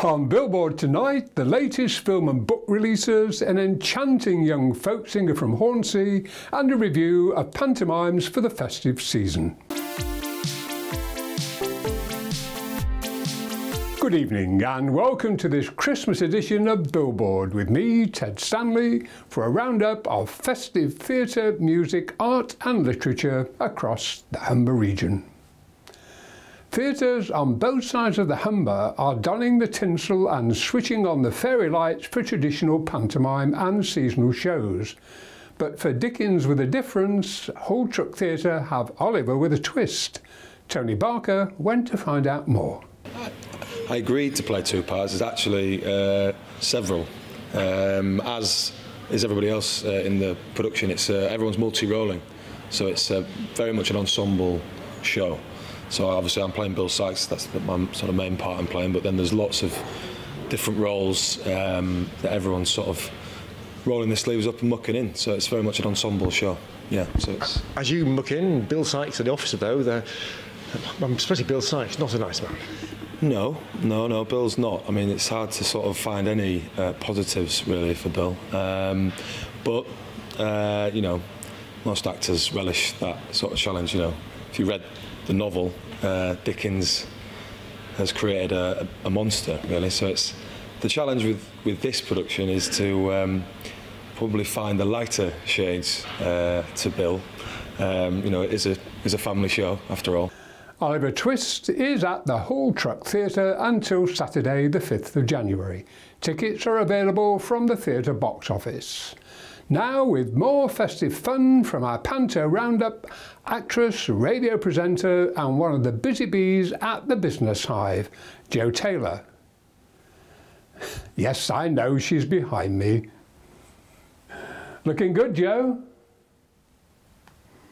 On Billboard tonight, the latest film and book releases, an enchanting young folk singer from Hornsey, and a review of pantomimes for the festive season. Good evening and welcome to this Christmas edition of Billboard with me, Ted Stanley, for a roundup of festive theatre, music, art and literature across the Humber region. Theatres on both sides of the Humber are donning the tinsel and switching on the fairy lights for traditional pantomime and seasonal shows. But for Dickens with a difference, Hull Truck Theatre have Oliver with a twist. Tony Barker went to find out more. I agreed to play two parts. There's actually several. As is everybody else in the production, it's everyone's multi-rolling. So it's very much an ensemble show. So obviously I'm playing Bill Sykes, that's my sort of main part I'm playing, but then there's lots of different roles that everyone's sort of rolling their sleeves up and mucking in. So it's very much an ensemble show. Yeah. So it's... As you muck in, Bill Sykes at the officer though, especially Bill Sykes, not a nice man. No, Bill's not. I mean, it's hard to sort of find any positives really for Bill. But you know, most actors relish that sort of challenge. You know, if you read the novel, Dickens has created a monster, really. So it's the challenge with this production is to probably find the lighter shades to Bill. You know, it is a family show after all. Oliver Twist is at the Hull Truck Theatre until Saturday the 5th of January. Tickets are available from the theatre box office. Now with more festive fun from our Panto Roundup, actress, radio presenter and one of the busy bees at the Business Hive, Jo Taylor. Yes, I know she's behind me. Looking good, Jo?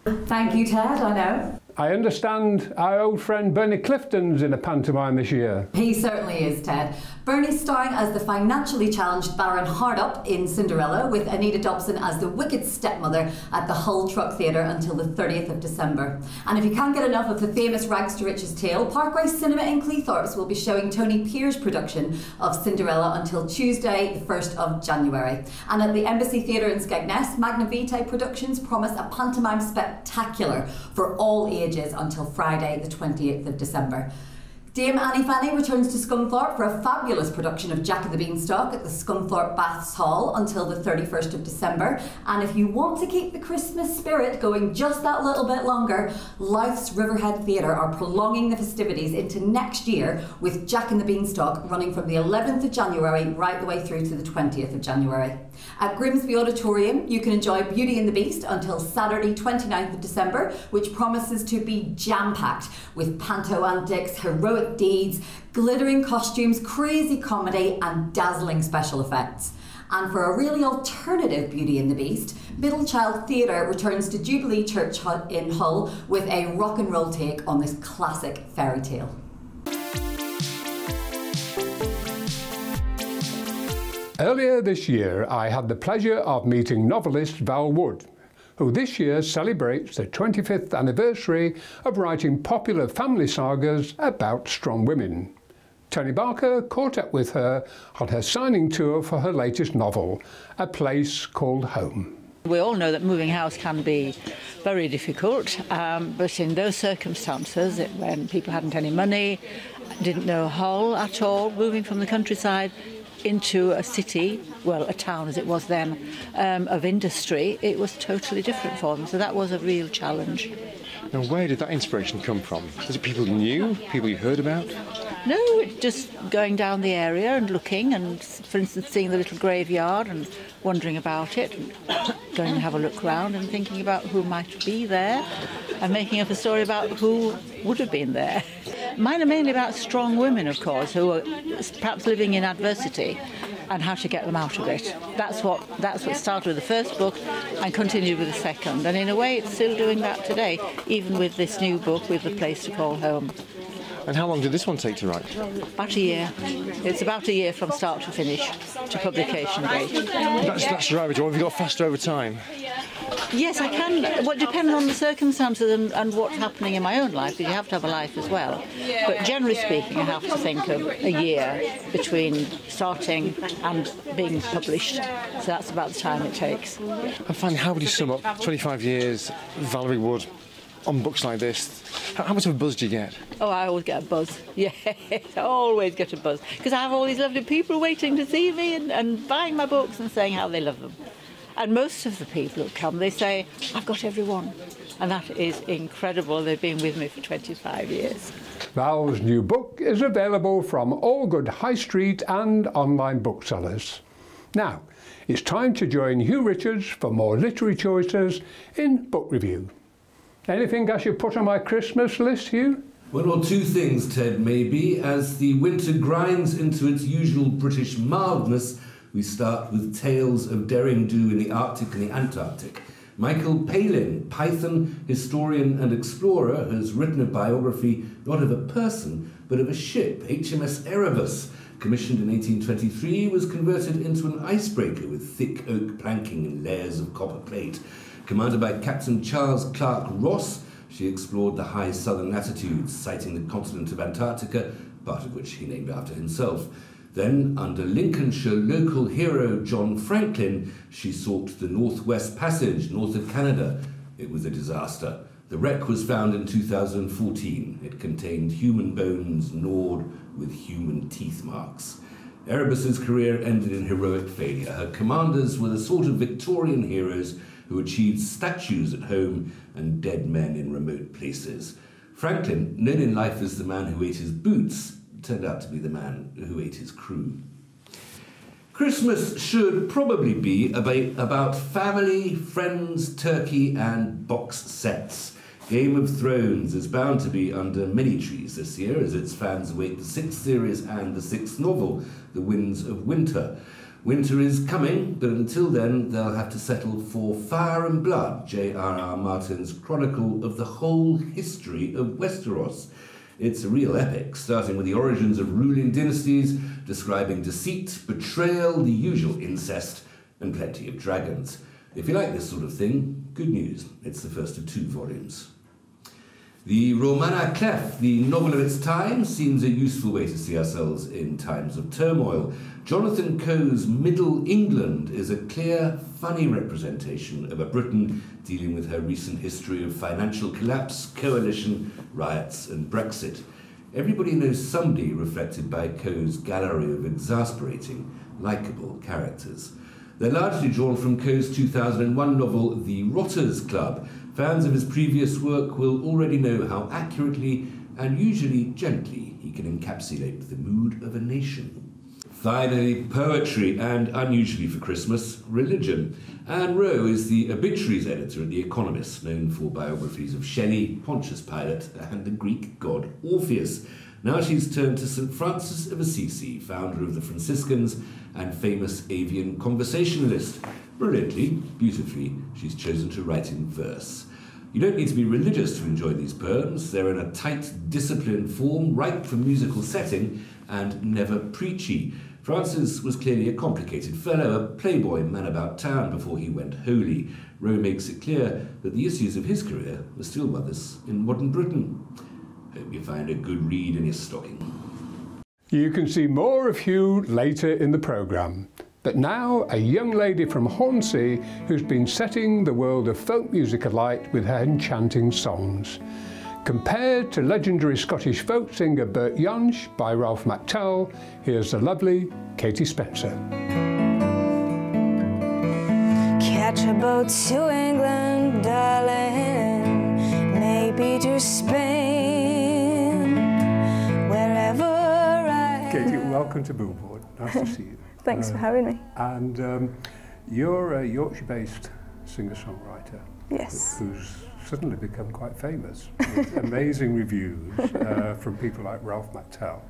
Thank you, Ted, I know. I understand our old friend Bernie Clifton's in a pantomime this year. He certainly is, Ted. Bernie's starring as the financially challenged Baron Hardup in Cinderella, with Anita Dobson as the wicked stepmother at the Hull Truck Theatre until the 30th of December. And if you can't get enough of the famous Rags to Riches tale, Parkway Cinema in Cleethorpes will be showing Tony Pearce's production of Cinderella until Tuesday, the 1st of January. And at the Embassy Theatre in Skegness, Magna Vitae Productions promise a pantomime spectacular for all ages until Friday the 28th of December. Dame Annie Fanny returns to Scunthorpe for a fabulous production of Jack of the Beanstalk at the Scunthorpe Baths Hall until the 31st of December. And if you want to keep the Christmas spirit going just that little bit longer, Louth's Riverhead Theatre are prolonging the festivities into next year with Jack and the Beanstalk running from the 11th of January right the way through to the 20th of January. At Grimsby Auditorium, you can enjoy Beauty and the Beast until Saturday 29th of December, which promises to be jam-packed with panto antics, heroic deeds, glittering costumes, crazy comedy and dazzling special effects. And for a really alternative Beauty and the Beast, Middle Child Theatre returns to Jubilee Church in Hull with a rock and roll take on this classic fairy tale. Earlier this year, I had the pleasure of meeting novelist Val Wood, who this year celebrates the 25th anniversary of writing popular family sagas about strong women. Tony Barker caught up with her on her signing tour for her latest novel, A Place Called Home. We all know that moving house can be very difficult, but in those circumstances, when people hadn't any money, didn't know Hull at all, moving from the countryside into a city, well, a town as it was then, of industry, it was totally different for them. So that was a real challenge. Now, where did that inspiration come from? Was it people you knew, people you heard about? No, just going down the area and looking and, for instance, seeing the little graveyard and wondering about it, and going to have a look round and thinking about who might be there and making up a story about who would have been there. Mine are mainly about strong women, of course, who are perhaps living in adversity and how to get them out of it. That's what started with the first book and continued with the second. And in a way, it's still doing that today, even with this new book, with A Place to Call Home. And how long did this one take to write? About a year. It's about a year from start to finish, to publication date. That's right, have you got faster over time? Yes, I can. Well, depending on the circumstances and what's happening in my own life, because you have to have a life as well. But generally speaking, I have to think of a year between starting and being published. So that's about the time it takes. And finally, how would you sum up 25 years, Valerie Wood, on books like this? How much of a buzz do you get? Oh, I always get a buzz. Yes, I always get a buzz. Because I have all these lovely people waiting to see me and buying my books and saying how they love them. And most of the people who come, they say, I've got every one. And that is incredible. They've been with me for 25 years. Val's new book is available from all good high street and online booksellers. Now, it's time to join Hugh Richards for more literary choices in Book Review. Anything I should put on my Christmas list, Hugh? One or two things, Ted, maybe. As the winter grinds into its usual British mildness, we start with tales of derring do in the Arctic and the Antarctic. Michael Palin, Python historian and explorer, has written a biography not of a person, but of a ship, HMS Erebus. Commissioned in 1823, was converted into an icebreaker with thick oak planking and layers of copper plate. Commanded by Captain Charles Clark Ross, she explored the high southern latitudes, sighting the continent of Antarctica, part of which he named after himself. Then, under Lincolnshire local hero John Franklin, she sought the Northwest Passage, north of Canada. It was a disaster. The wreck was found in 2014. It contained human bones gnawed with human teeth marks. Erebus's career ended in heroic failure. Her commanders were the sort of Victorian heroes who achieved statues at home and dead men in remote places. Franklin, known in life as the man who ate his boots, turned out to be the man who ate his crew. Christmas should probably be about family, friends, turkey and box sets. Game of Thrones is bound to be under many trees this year as its fans await the 6th series and the 6th novel, The Winds of Winter. Winter is coming, but until then they'll have to settle for Fire and Blood, J.R.R. Martin's chronicle of the whole history of Westeros. It's a real epic, starting with the origins of ruling dynasties, describing deceit, betrayal, the usual incest, and plenty of dragons. If you like this sort of thing, good news, it's the first of 2 volumes. The Romana Clef, the novel of its time, seems a useful way to see ourselves in times of turmoil. Jonathan Coe's Middle England is a clear, funny representation of a Britain dealing with her recent history of financial collapse, coalition, riots and Brexit. Everybody knows somebody reflected by Coe's gallery of exasperating, likeable characters. They're largely drawn from Coe's 2001 novel The Rotters Club. Fans of his previous work will already know how accurately and usually gently he can encapsulate the mood of a nation. Finally, poetry, and unusually for Christmas, religion. Anne Rowe is the obituaries editor at The Economist, known for biographies of Shelley, Pontius Pilate, and the Greek god Orpheus. Now she's turned to St. Francis of Assisi, founder of the Franciscans and famous avian conversationalist. Brilliantly, beautifully, she's chosen to write in verse. You don't need to be religious to enjoy these poems. They're in a tight, disciplined form, ripe for musical setting, and never preachy. Francis was clearly a complicated fellow, a playboy man about town before he went holy. Rowe makes it clear that the issues of his career were still with us in modern Britain. Hope you find a good read in your stocking. You can see more of Hugh later in the programme. But now, a young lady from Hornsey who's been setting the world of folk music alight with her enchanting songs. Compared to legendary Scottish folk singer Bert Jansch by Ralph McTell, here's the lovely Katie Spencer. Catch a boat to England, darling, maybe to Spain, wherever I... Katie, welcome to Billboard. Nice to see you. Thanks for having me. And you're a Yorkshire-based singer-songwriter. Yes. Who's suddenly become quite famous with amazing reviews from people like Ralph McTell.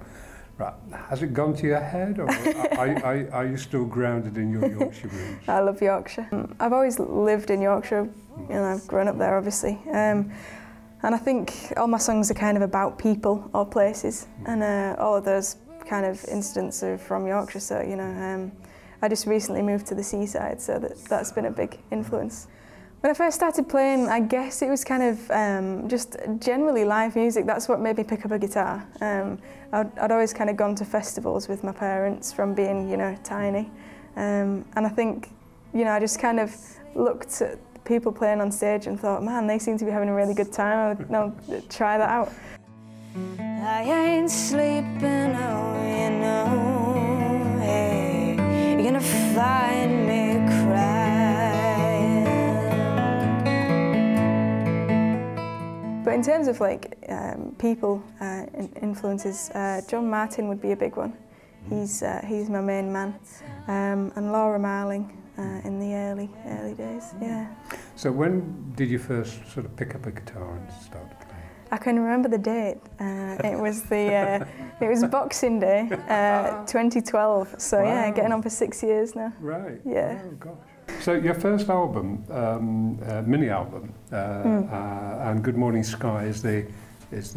Right, has it gone to your head, or are you still grounded in your Yorkshire roots? I love Yorkshire. I've always lived in Yorkshire, you know, I've grown up there obviously. And I think all my songs are kind of about people or places, and all of those kind of incidents are from Yorkshire, so you know, I just recently moved to the seaside, so that's been a big influence. When I first started playing, I guess it was kind of just generally live music. That's what made me pick up a guitar. I'd always kind of gone to festivals with my parents from being, you know, tiny. And I think, you know, I just kind of looked at people playing on stage and thought, man, they seem to be having a really good time. I'll try that out. I ain't sleeping, oh, you know, hey, you're gonna find me crying. But in terms of like people influences, John Martin would be a big one. He's my main man, and Laura Marling in the early days, yeah. So when did you first sort of pick up a guitar and start to play? I can remember the date. It was it was Boxing Day, 2012. So wow. Yeah, getting on for 6 years now. Right. Yeah. Oh gosh. So your first album, mini album, and Good Morning Sky is the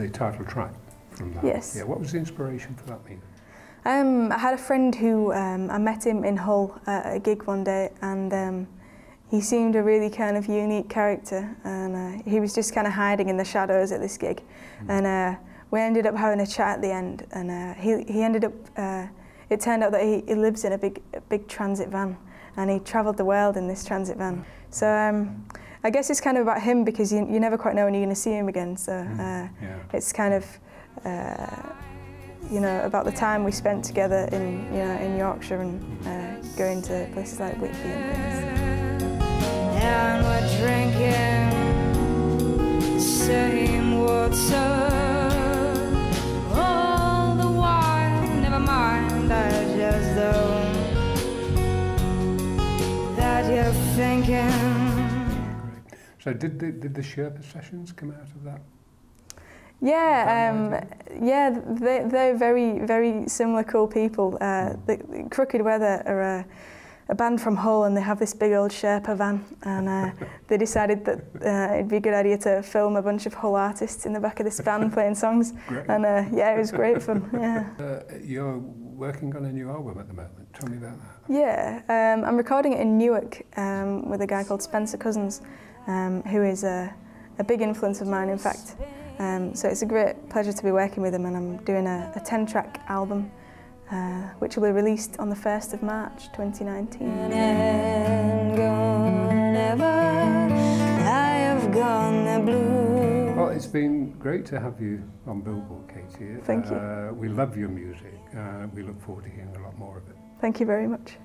title track from that. Yes. Yeah. What was the inspiration for that? I had a friend who I met him in Hull at a gig one day, and he seemed a really kind of unique character, and he was just kind of hiding in the shadows at this gig. And we ended up having a chat at the end, and he ended up, it turned out that he lives in a big transit van, and he travelled the world in this transit van. So I guess it's kind of about him, because you never quite know when you're going to see him again. So it's kind of, you know, about the time we spent together in Yorkshire and going to places like Whitby and things. And we're drinking the same water all the while. Never mind, I just know that you're thinking. Great. So did the Sherpa sessions come out of that? Yeah, they're very, very similar cool people. The Crooked Weather are a band from Hull, and they have this big old Sherpa van, and they decided that it'd be a good idea to film a bunch of Hull artists in the back of this van playing songs. Great. And yeah, it was great fun. Yeah. You're working on a new album at the moment. Tell me about that. Yeah, I'm recording it in Newark with a guy called Spencer Cousins, who is a big influence of mine, in fact. So it's a great pleasure to be working with him, and I'm doing a 10-track album which will be released on the 1st of March 2019. Well, it's been great to have you on Billboard, Katie. Thank you. We love your music. We look forward to hearing a lot more of it. Thank you very much.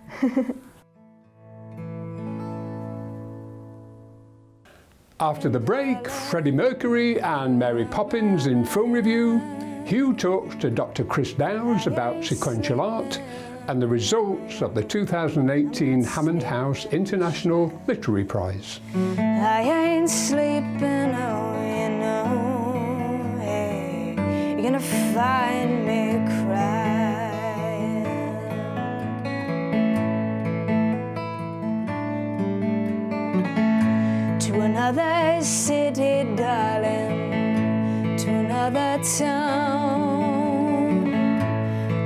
After the break, Freddie Mercury and Mary Poppins in film review. Hugh talks to Dr Chris Dows about sequential art and the results of the 2018 Hammond House International Literary Prize. I ain't sleeping, oh, you know, hey, you're gonna find me crying. To another city, darling, to another town,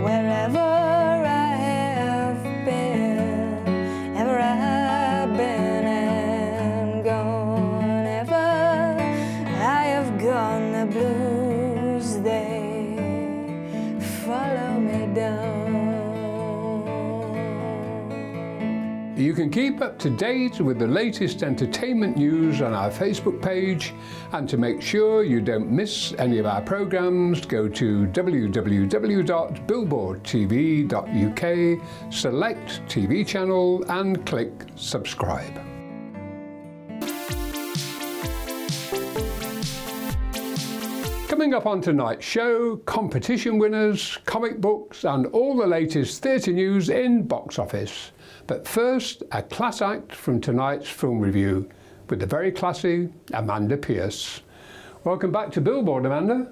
wherever I have been, ever I've been and gone, ever I have gone, the blues, they follow me down. You can keep up to date with the latest entertainment news on our Facebook page, and to make sure you don't miss any of our programmes, go to www.billboardtv.uk, select TV channel and click subscribe. Coming up on tonight's show, competition winners, comic books and all the latest theatre news in box office. But first, a class act from tonight's film review with the very classy Amanda Pearce. Welcome back to Billboard, Amanda.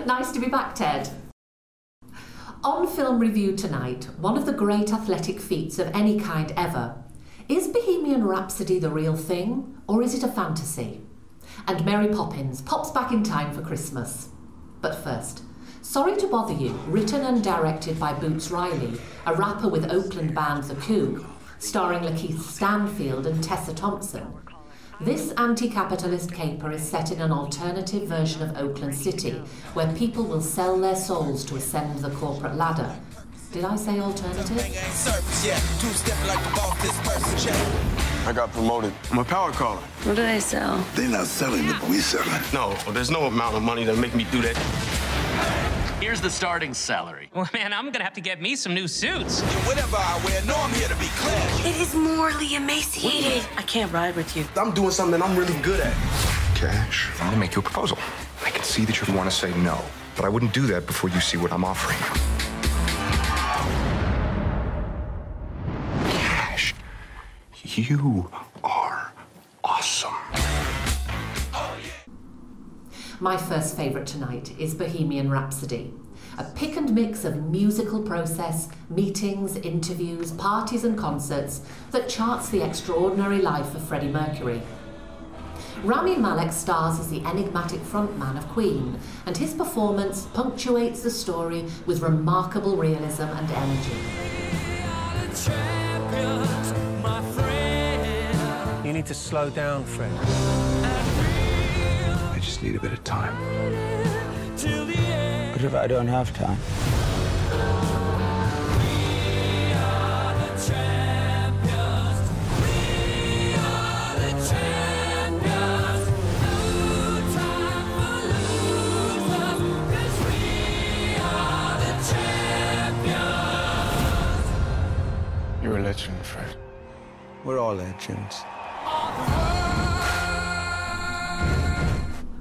Nice to be back, Ted. On film review tonight, one of the great athletic feats of any kind ever. Is Bohemian Rhapsody the real thing, or is it a fantasy? And Mary Poppins pops back in time for Christmas. But first, Sorry to Bother You, written and directed by Boots Riley, a rapper with Oakland band The Coup, starring Lakeith Stanfield and Tessa Thompson. This anti-capitalist caper is set in an alternative version of Oakland City, where people will sell their souls to ascend the corporate ladder. Did I say alternative? I got promoted. I'm a power caller. What do they sell? They're not selling it, but we selling. No, there's no amount of money that make me do that. Here's the starting salary. Well, man, I'm gonna have to get me some new suits. Whatever I wear, no, I'm here to be clear. It is morally emaciated. I can't ride with you. I'm doing something I'm really good at. Cash, I'm gonna make you a proposal. I can see that you want to say no, but I wouldn't do that before you see what I'm offering. Cash, you are awesome. My first favourite tonight is Bohemian Rhapsody, a pick and mix of musical process, meetings, interviews, parties and concerts that charts the extraordinary life of Freddie Mercury. Rami Malek stars as the enigmatic frontman of Queen, and his performance punctuates the story with remarkable realism and energy. You need to slow down, Fred. I just need a bit of time. What if I don't have time? You're a legend, Fred. We're all legends.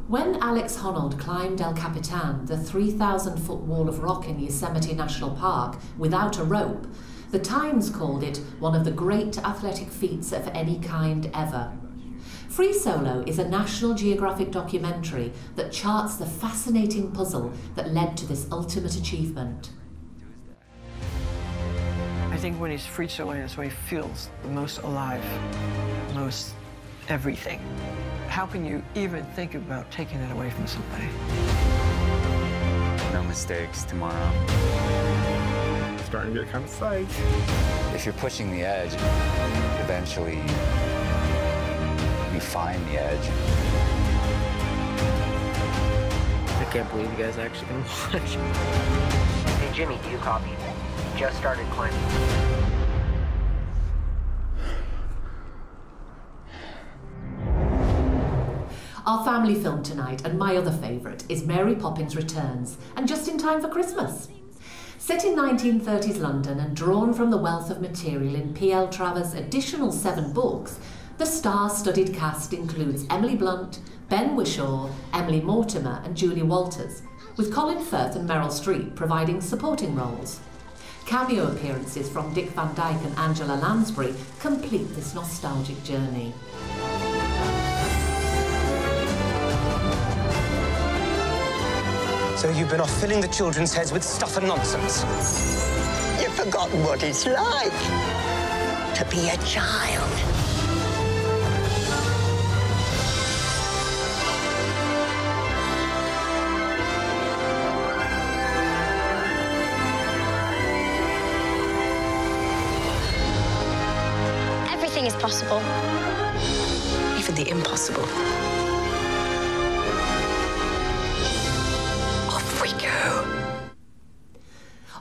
When Alex Honnold climbed El Capitan, the 3,000-foot wall of rock in Yosemite National Park, without a rope, the Times called it one of the great athletic feats of any kind ever. Free Solo is a National Geographic documentary that charts the fascinating puzzle that led to this ultimate achievement. I think when he's free soloing, that's when he feels the most alive, most everything. How can you even think about taking it away from somebody? No mistakes tomorrow. It's starting to get kind of psyched. If you're pushing the edge, eventually you find the edge. I can't believe you guys actually can watch. Hey, Jimmy, do you copy? Just started climbing. Our family film tonight, and my other favourite, is Mary Poppins Returns, and just in time for Christmas. Set in 1930s London and drawn from the wealth of material in P.L. Travers' additional 7 books, the star-studded cast includes Emily Blunt, Ben Whishaw, Emily Mortimer and Julie Walters, with Colin Firth and Meryl Streep providing supporting roles. Cameo appearances from Dick Van Dyke and Angela Lansbury complete this nostalgic journey. So you've been off filling the children's heads with stuff and nonsense. You've forgotten what it's like to be a child. Everything is possible. Even the impossible.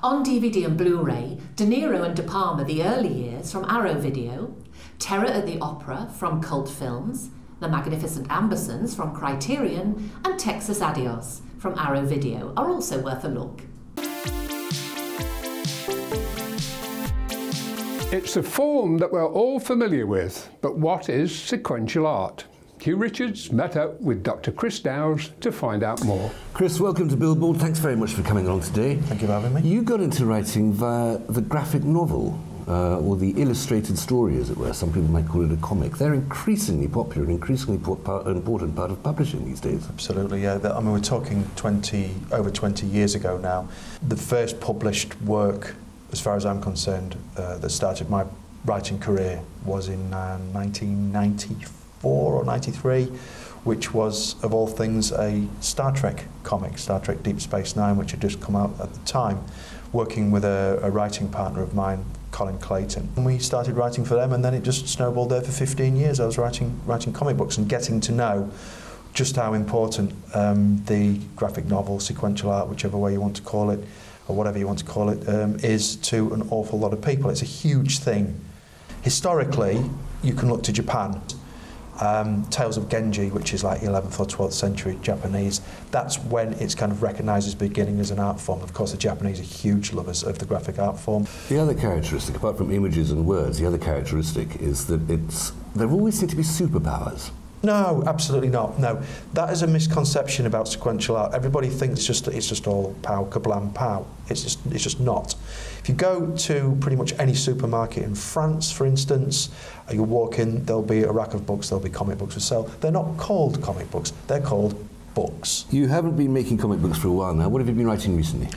On DVD and Blu-ray, De Niro and De Palma The Early Years from Arrow Video, Terror at the Opera from Cult Films, The Magnificent Ambersons from Criterion, and Texas Adios from Arrow Video are also worth a look. It's a form that we're all familiar with, but what is sequential art? Hugh Richards met up with Dr Chris Dows to find out more. Chris, welcome to Billboard. Thanks very much for coming along today. Thank you for having me. You got into writing via the graphic novel, or the illustrated story, as it were. Some people might call it a comic. They're increasingly popular, an increasingly important part of publishing these days. Absolutely, yeah. I mean, we're talking over 20 years ago now. The first published work, as far as I'm concerned, that started my writing career was in 1994 or 93, which was, of all things, a Star Trek comic, Star Trek Deep Space Nine, which had just come out at the time, working with a writing partner of mine, Colin Clayton. And we started writing for them, and then it just snowballed there for 15 years. I was writing comic books and getting to know just how important the graphic novel, sequential art, whichever way you want to call it, or whatever you want to call it, is to an awful lot of people. It's a huge thing. Historically, you can look to Japan. Tales of Genji, which is like 11th or 12th century Japanese, that's when it's kind of recognised as beginning as an art form. Of course, the Japanese are huge lovers of the graphic art form. The other characteristic, apart from images and words, the other characteristic is that there always seem to be superpowers. No, absolutely not. No, that is a misconception about sequential art. Everybody thinks it's just all pow, kablam, pow. It's just not. If you go to pretty much any supermarket in France, for instance, you walk in, there'll be a rack of books, there'll be comic books for sale. They're not called comic books, they're called books. You haven't been making comic books for a while now. What have you been writing recently?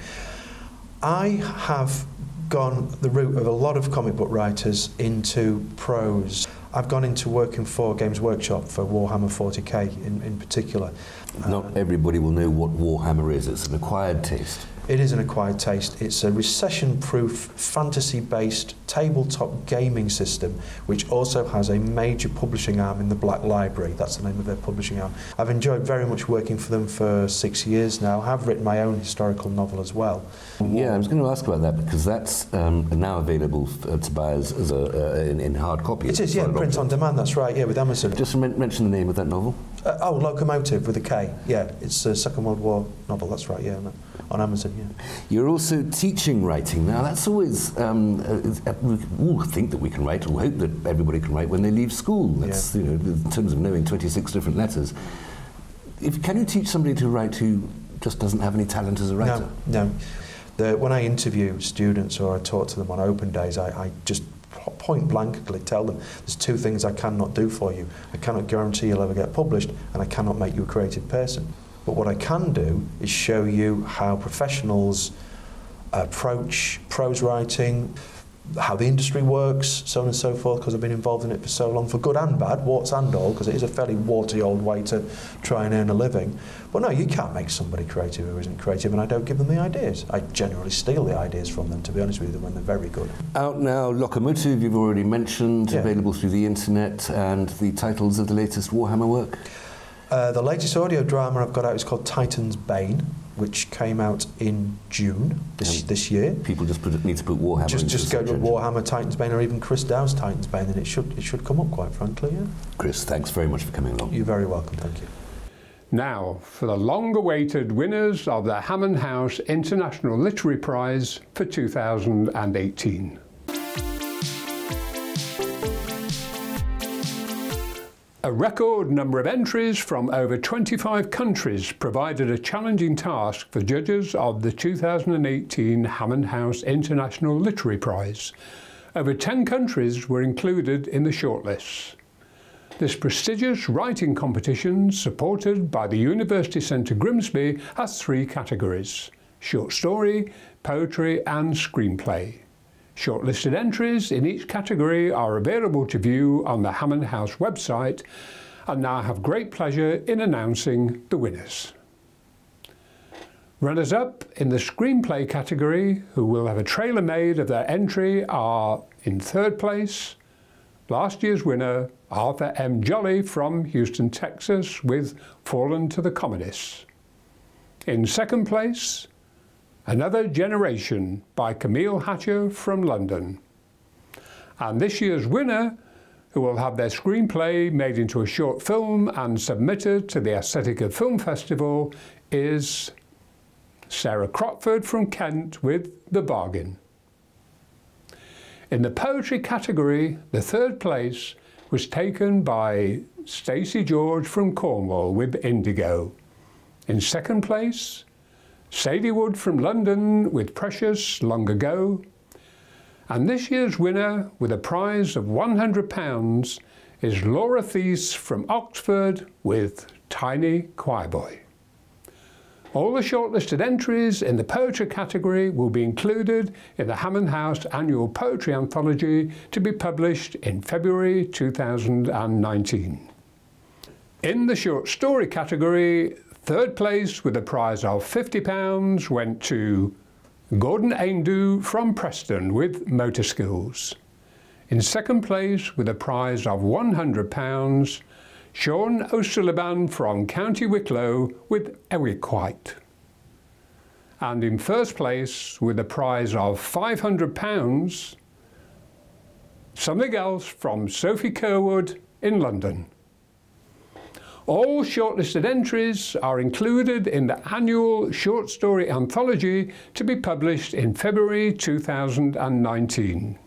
I have gone the route of a lot of comic book writers into prose. I've gone into working for Games Workshop for Warhammer 40k in particular. Not everybody will know what Warhammer is. It's an acquired taste. It is an acquired taste. It's a recession-proof, fantasy-based tabletop gaming system which also has a major publishing arm in the Black Library. That's the name of their publishing arm. I've enjoyed very much working for them for 6 years now. I've written my own historical novel as well. Yeah, I was going to ask about that because that's now available to buy in hard copy. It is, yeah, print on demand, that's right, yeah, with Amazon. Just mention the name of that novel. Locomotive with a K, yeah. It's a Second World War novel, that's right, yeah, on Amazon, yeah. You're also teaching writing. Now, that's always, we all think that we can write, or hope that everybody can write when they leave school. That's, you know, in terms of knowing 26 different letters. Can you teach somebody to write who just doesn't have any talent as a writer? No. When I interview students or I talk to them on open days, I just point blankly tell them there's two things I cannot do for you. I cannot guarantee you'll ever get published, and I cannot make you a creative person. But what I can do is show you how professionals approach prose writing, how the industry works, so on and so forth, because I've been involved in it for so long, for good and bad, warts and all, because it is a fairly warty old way to try and earn a living. But no, you can't make somebody creative who isn't creative, and I don't give them the ideas. I generally steal the ideas from them, to be honest with you, when they're very good. Out now, Locomotive, you've already mentioned, available through the internet, and the titles of the latest Warhammer work? The latest audio drama I've got out is called Titan's Bane, which came out in June this year. People just need to put Warhammer. Just go to Warhammer Titan's Bane or even Chris Dows Titan's Bane, and it should come up, quite frankly. Yeah. Chris, thanks very much for coming along. You're very welcome. Thank you. Now for the long-awaited winners of the Hammond House International Literary Prize for 2018. A record number of entries from over 25 countries provided a challenging task for judges of the 2018 Hammond House International Literary Prize. Over 10 countries were included in the shortlists. This prestigious writing competition, supported by the University Centre Grimsby, has 3 categories: short story, poetry and screenplay. Shortlisted entries in each category are available to view on the Hammond House website, and now I have great pleasure in announcing the winners. Runners-up in the screenplay category, who will have a trailer made of their entry, are, in 3rd place, last year's winner Arthur M. Jolly from Houston, Texas, with Fallen to the Communists. In 2nd place, Another Generation by Camille Hatcher from London. And this year's winner, who will have their screenplay made into a short film and submitted to the Aesthetica Film Festival, is Sarah Crockford from Kent with The Bargain. In the poetry category, the 3rd place was taken by Stacey George from Cornwall with Indigo. In 2nd place, Sadie Wood from London with Precious Long Ago. And this year's winner, with a prize of £100, is Laura Thies from Oxford with Tiny Choirboy. All the shortlisted entries in the poetry category will be included in the Hammond House Annual Poetry Anthology to be published in February 2019. In the short story category, 3rd place with a prize of £50 went to Gordon Aindu from Preston with Motor Skills. In second place with a prize of £100, Sean O'Sullivan from County Wicklow with Ewiquite. And in first place with a prize of £500, Something Else from Sophie Kerwood in London. All shortlisted entries are included in the annual short story anthology to be published in February 2019.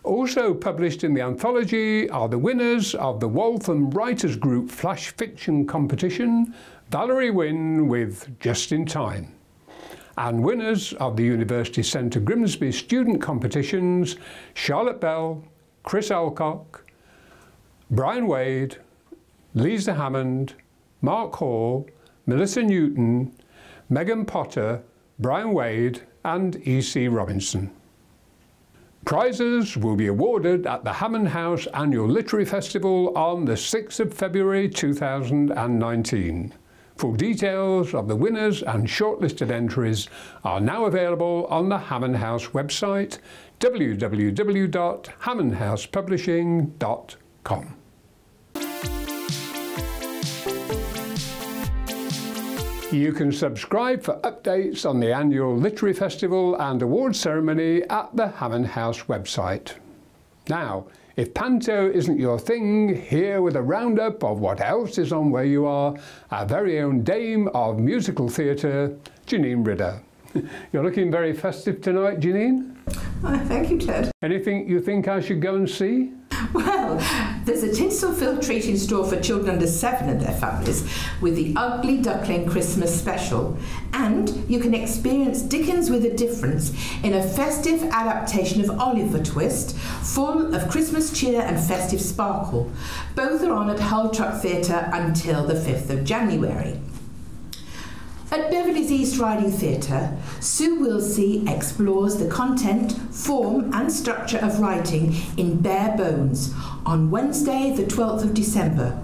Also published in the anthology are the winners of the Waltham Writers Group Flash Fiction Competition, Valerie Wynne with Just in Time, and winners of the University Centre Grimsby Student Competitions, Charlotte Bell, Chris Alcock, Brian Wade, Lisa Hammond, Mark Hall, Melissa Newton, Megan Potter, Brian Wade and E.C. Robinson. Prizes will be awarded at the Hammond House Annual Literary Festival on the 6th of February 2019. Full details of the winners and shortlisted entries are now available on the Hammond House website, www.hammondhousepublishing.com. You can subscribe for updates on the annual Literary Festival and Awards ceremony at the Hammond House website. Now, if Panto isn't your thing, here with a roundup of what else is on where you are, our very own dame of musical theatre, Jeannine Ridha. You're looking very festive tonight, Jeannine. Oh, thank you, Ted. Anything you think I should go and see? Well, there's a tinsel-filled treat in store for children under 7 and their families with the Ugly Duckling Christmas Special, and you can experience Dickens with a Difference in a festive adaptation of Oliver Twist, full of Christmas cheer and festive sparkle. Both are on at Hull Truck Theatre until the 5th of January. At Beverley's East Riding Theatre, Sue Wilsey explores the content, form and structure of writing in bare bones on Wednesday the 12th of December.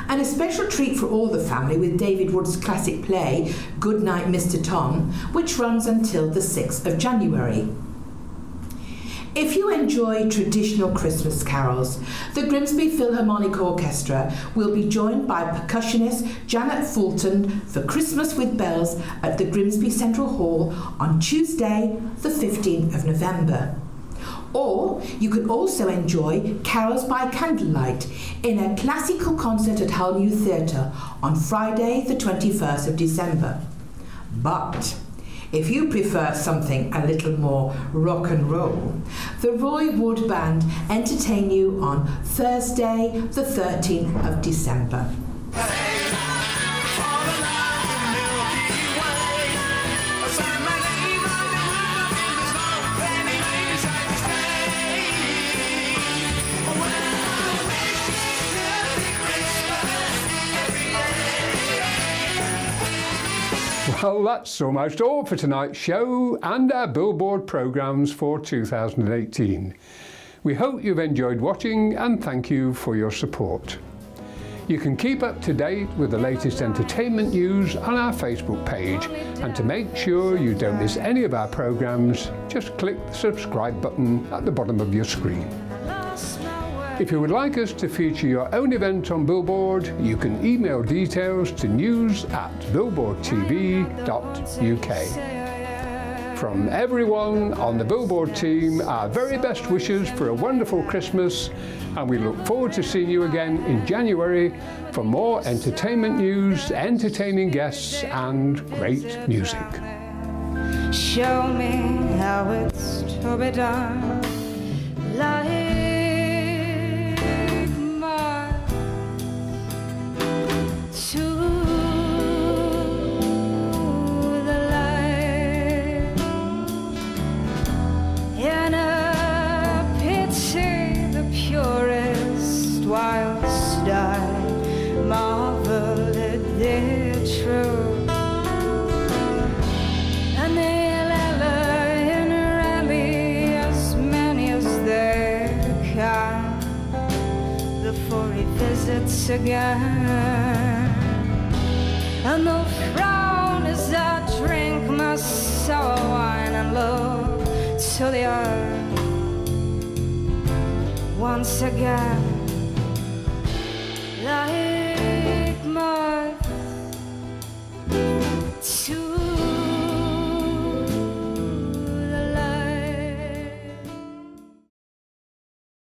And a special treat for all the family with David Wood's classic play, Goodnight Mr. Tom, which runs until the 6th of January. If you enjoy traditional Christmas carols, the Grimsby Philharmonic Orchestra will be joined by percussionist Janet Fulton for Christmas with Bells at the Grimsby Central Hall on Tuesday, the 15th of November. Or you can also enjoy Carols by Candlelight in a classical concert at Hull New Theatre on Friday, the 21st of December. But if you prefer something a little more rock and roll, the Roy Wood Band entertain you on Thursday, the 13th of December. Well, that's almost all for tonight's show and our Billboard programmes for 2018. We hope you've enjoyed watching and thank you for your support. You can keep up to date with the latest entertainment news on our Facebook page, and to make sure you don't miss any of our programmes, just click the subscribe button at the bottom of your screen. If you would like us to feature your own event on Billboard, you can email details to news@billboardtv.uk. From everyone on the Billboard team, our very best wishes for a wonderful Christmas, and we look forward to seeing you again in January for more entertainment news, entertaining guests and great music. Show me how it's to be done. Like again, and the frown as I drink my of sour wine and look to the earth once again. Life